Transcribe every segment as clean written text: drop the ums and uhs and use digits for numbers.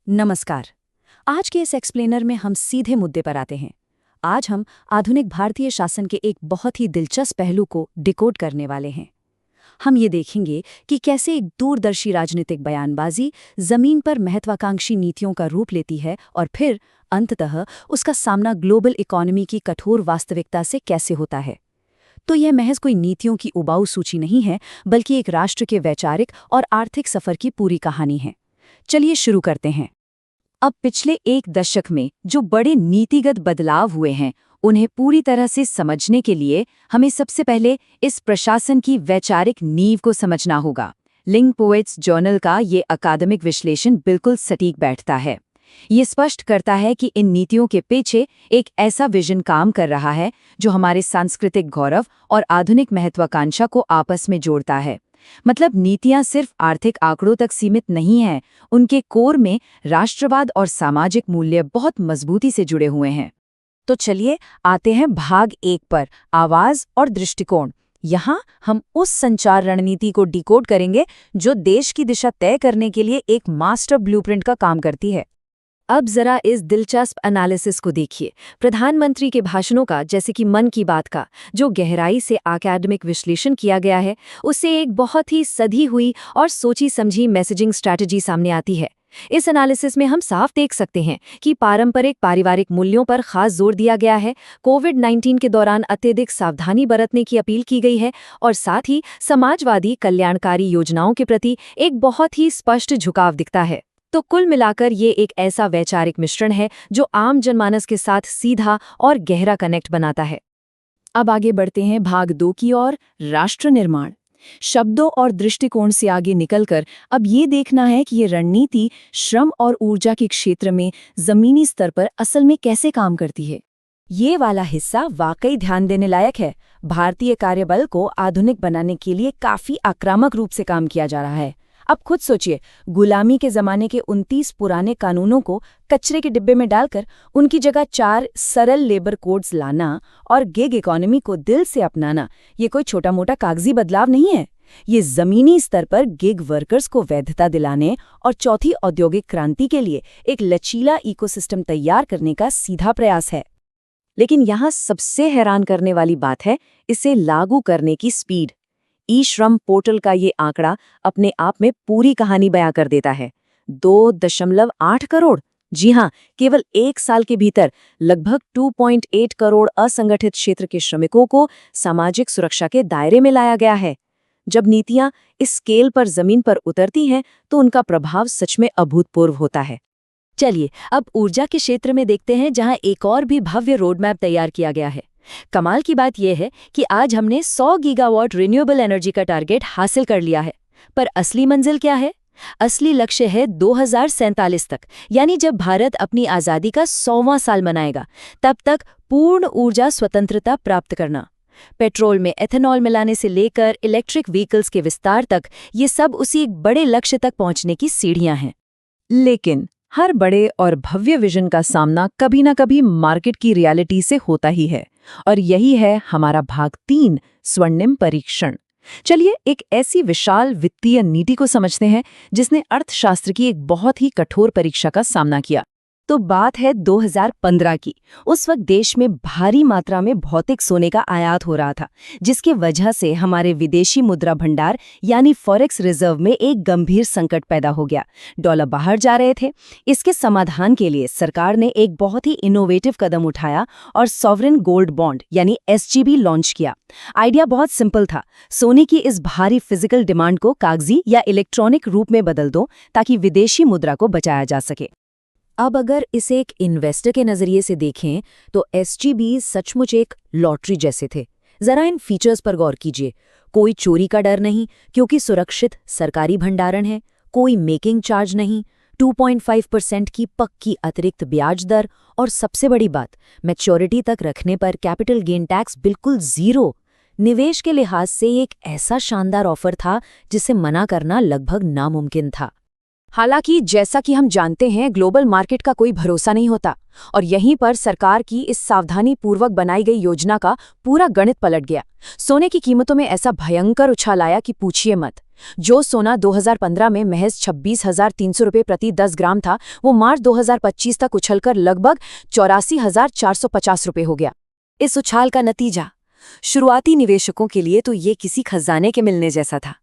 नमस्कार। आज के इस एक्सप्लेनर में हम सीधे मुद्दे पर आते हैं। आज हम आधुनिक भारतीय शासन के एक बहुत ही दिलचस्प पहलू को डिकोड करने वाले हैं। हम ये देखेंगे कि कैसे एक दूरदर्शी राजनीतिक बयानबाजी जमीन पर महत्वाकांक्षी नीतियों का रूप लेती है और फिर अंततः उसका सामना ग्लोबल इकोनॉमी की कठोर वास्तविकता से कैसे होता है। तो यह महज कोई नीतियों की उबाऊ सूची नहीं है, बल्कि एक राष्ट्र के वैचारिक और आर्थिक सफर की पूरी कहानी है। चलिए शुरू करते हैं। अब पिछले एक दशक में जो बड़े नीतिगत बदलाव हुए हैं, उन्हें पूरी तरह से समझने के लिए हमें सबसे पहले इस प्रशासन की वैचारिक नींव को समझना होगा। लिंग पोएट्स जर्नल का ये अकादमिक विश्लेषण बिल्कुल सटीक बैठता है। ये स्पष्ट करता है कि इन नीतियों के पीछे एक ऐसा विजन काम कर रहा है जो हमारे सांस्कृतिक गौरव और आधुनिक महत्वाकांक्षा को आपस में जोड़ता है। मतलब नीतियां सिर्फ आर्थिक आंकड़ों तक सीमित नहीं हैं, उनके कोर में राष्ट्रवाद और सामाजिक मूल्य बहुत मजबूती से जुड़े हुए हैं। तो चलिए आते हैं भाग 1 पर, आवाज और दृष्टिकोण। यहाँ हम उस संचार रणनीति को डिकोड करेंगे जो देश की दिशा तय करने के लिए एक मास्टर ब्लूप्रिंट का काम करती है। अब जरा इस दिलचस्प एनालिसिस को देखिए। प्रधानमंत्री के भाषणों का, जैसे कि मन की बात का, जो गहराई से अकादमिक विश्लेषण किया गया है, उससे एक बहुत ही सधी हुई और सोची समझी मैसेजिंग स्ट्रैटेजी सामने आती है। इस एनालिसिस में हम साफ देख सकते हैं कि पारंपरिक पारिवारिक मूल्यों पर खास जोर दिया गया है, कोविड-19 के दौरान अत्यधिक सावधानी बरतने की अपील की गई है और साथ ही समाजवादी कल्याणकारी योजनाओं के प्रति एक बहुत ही स्पष्ट झुकाव दिखता है। तो कुल मिलाकर ये एक ऐसा वैचारिक मिश्रण है जो आम जनमानस के साथ सीधा और गहरा कनेक्ट बनाता है। अब आगे बढ़ते हैं भाग 2 की ओर, राष्ट्र निर्माण। शब्दों और दृष्टिकोण से आगे निकलकर अब ये देखना है कि ये रणनीति श्रम और ऊर्जा के क्षेत्र में जमीनी स्तर पर असल में कैसे काम करती है। ये वाला हिस्सा वाकई ध्यान देने लायक है। भारतीय कार्यबल को आधुनिक बनाने के लिए काफी आक्रामक रूप से काम किया जा रहा है। अब खुद सोचिए, गुलामी के जमाने के 29 पुराने कानूनों को कचरे के डिब्बे में डालकर उनकी जगह 4 सरल लेबर कोड्स लाना और गिग इकोनॉमी को दिल से अपनाना, ये कोई छोटा मोटा कागजी बदलाव नहीं है। ये जमीनी स्तर पर गिग वर्कर्स को वैधता दिलाने और चौथी औद्योगिक क्रांति के लिए एक लचीला इकोसिस्टम तैयार करने का सीधा प्रयास है। लेकिन यहाँ सबसे हैरान करने वाली बात है इसे लागू करने की स्पीड। ई-श्रम पोर्टल का ये आंकड़ा अपने आप में पूरी कहानी बयां कर देता है। 2.8 करोड़, जी हाँ, केवल 1 साल के भीतर लगभग 2.8 करोड़ असंगठित क्षेत्र के श्रमिकों को सामाजिक सुरक्षा के दायरे में लाया गया है। जब नीतियां इस स्केल पर जमीन पर उतरती हैं तो उनका प्रभाव सच में अभूतपूर्व होता है। चलिए अब ऊर्जा के क्षेत्र में देखते हैं, जहां एक और भी भव्य रोडमैप तैयार किया गया है। कमाल की बात यह है कि आज हमने 100 गीगावाट रिन्यूएबल एनर्जी का टारगेट हासिल कर लिया है, पर असली मंजिल क्या है? असली लक्ष्य है 2047 तक, यानी जब भारत अपनी आज़ादी का 100वां साल मनाएगा, तब तक पूर्ण ऊर्जा स्वतंत्रता प्राप्त करना। पेट्रोल में एथेनॉल मिलाने से लेकर इलेक्ट्रिक व्हीकल्स के विस्तार तक, ये सब उसी एक बड़े लक्ष्य तक पहुंचने की सीढ़ियां हैं। लेकिन हर बड़े और भव्य विजन का सामना कभी ना कभी मार्केट की रियलिटी से होता ही है, और यही है हमारा भाग 3, स्वर्णिम परीक्षण। चलिए एक ऐसी विशाल वित्तीय नीति को समझते हैं जिसने अर्थशास्त्र की एक बहुत ही कठोर परीक्षा का सामना किया। तो बात है 2015 की। उस वक्त देश में भारी मात्रा में भौतिक सोने का आयात हो रहा था, जिसके वजह से हमारे विदेशी मुद्रा भंडार यानी फॉरेक्स रिजर्व में एक गंभीर संकट पैदा हो गया। डॉलर बाहर जा रहे थे। इसके समाधान के लिए सरकार ने एक बहुत ही इनोवेटिव कदम उठाया और सॉवरेन गोल्ड बॉन्ड यानी SGB लॉन्च किया। आइडिया बहुत सिंपल था, सोने की इस भारी फिजिकल डिमांड को कागजी या इलेक्ट्रॉनिक रूप में बदल दो ताकि विदेशी मुद्रा को बचाया जा सके। अब अगर इसे एक इन्वेस्टर के नजरिए से देखें तो SGB सचमुच एक लॉटरी जैसे थे। जरा इन फीचर्स पर गौर कीजिए। कोई चोरी का डर नहीं क्योंकि सुरक्षित सरकारी भंडारण है, कोई मेकिंग चार्ज नहीं, 2.5% की पक्की अतिरिक्त ब्याज दर, और सबसे बड़ी बात, मैच्योरिटी तक रखने पर कैपिटल गेन टैक्स बिल्कुल 0। निवेश के लिहाज से एक ऐसा शानदार ऑफर था जिसे मना करना लगभग नामुमकिन था। हालांकि जैसा कि हम जानते हैं, ग्लोबल मार्केट का कोई भरोसा नहीं होता और यहीं पर सरकार की इस सावधानी पूर्वक बनाई गई योजना का पूरा गणित पलट गया। सोने की कीमतों में ऐसा भयंकर उछाल आया कि पूछिए मत। जो सोना 2015 में महज 26,300 रुपये प्रति 10 ग्राम था, वो मार्च 2025 तक उछलकर लगभग 84,450 रुपये हो गया। इस उछाल का नतीजा शुरुआती निवेशकों के लिए तो ये किसी खजाने के मिलने जैसा था।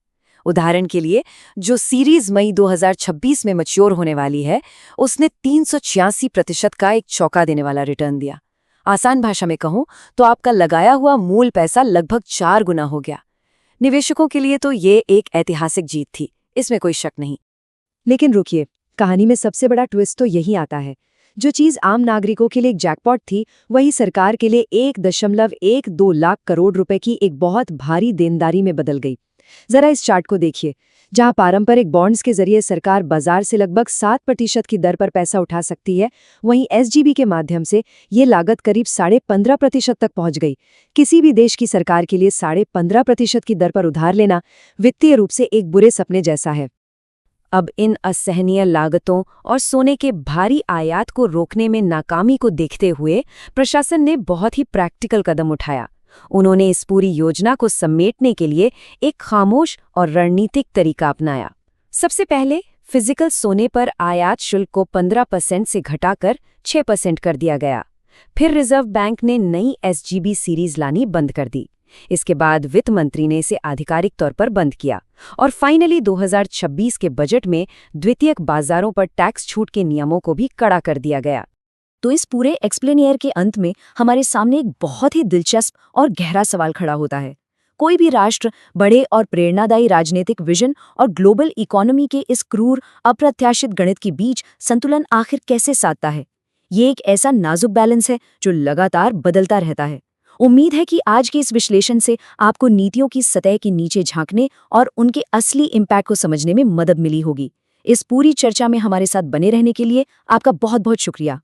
उदाहरण के लिए, जो सीरीज मई 2026 में मैच्योर होने वाली है, उसने 386% का एक चौंका देने वाला रिटर्न दिया। आसान भाषा में कहूं तो आपका लगाया हुआ मूल पैसा लगभग 4 गुना हो गया। निवेशकों के लिए तो ये एक ऐतिहासिक जीत थी, इसमें कोई शक नहीं। लेकिन रुकिए, कहानी में सबसे बड़ा ट्विस्ट तो यही आता है। जो चीज आम नागरिकों के लिए एक जैकपॉट थी, वही सरकार के लिए 1.12 लाख करोड़ रुपए की एक बहुत भारी देनदारी में बदल गई। जरा इस चार्ट को देखिए। जहां पारंपरिक बॉन्ड्स के जरिए सरकार बाजार से लगभग 7% की दर पर पैसा उठा सकती है, वहीं एसजीबी के माध्यम से ये लागत करीब 15.5% तक पहुंच गई। किसी भी देश की सरकार के लिए 15.5% की दर पर उधार लेना वित्तीय रूप से एक बुरे सपने जैसा है। अब इन असहनीय लागतों और सोने के भारी आयात को रोकने में नाकामी को देखते हुए प्रशासन ने बहुत ही प्रैक्टिकल कदम उठाया। उन्होंने इस पूरी योजना को समेटने के लिए एक खामोश और रणनीतिक तरीका अपनाया। सबसे पहले फिजिकल सोने पर आयात शुल्क को 15% से घटाकर 6% कर दिया गया। फिर रिजर्व बैंक ने नई एसजीबी सीरीज लानी बंद कर दी। इसके बाद वित्त मंत्री ने इसे आधिकारिक तौर पर बंद किया और फाइनली 2026 के बजट में द्वितीयक बाजारों पर टैक्स छूट के नियमों को भी कड़ा कर दिया गया। तो इस पूरे एक्सप्लेनियर के अंत में हमारे सामने एक बहुत ही दिलचस्प और गहरा सवाल खड़ा होता है। कोई भी राष्ट्र बड़े और प्रेरणादायी राजनीतिक विजन और ग्लोबल इकोनॉमी के इस क्रूर अप्रत्याशित गणित के बीच संतुलन आखिर कैसे साधता है? ये एक ऐसा नाजुक बैलेंस है जो लगातार बदलता रहता है। उम्मीद है कि आज के इस विश्लेषण से आपको नीतियों की सतह के नीचे झांकने और उनके असली इम्पैक्ट को समझने में मदद मिली होगी। इस पूरी चर्चा में हमारे साथ बने रहने के लिए आपका बहुत बहुत शुक्रिया।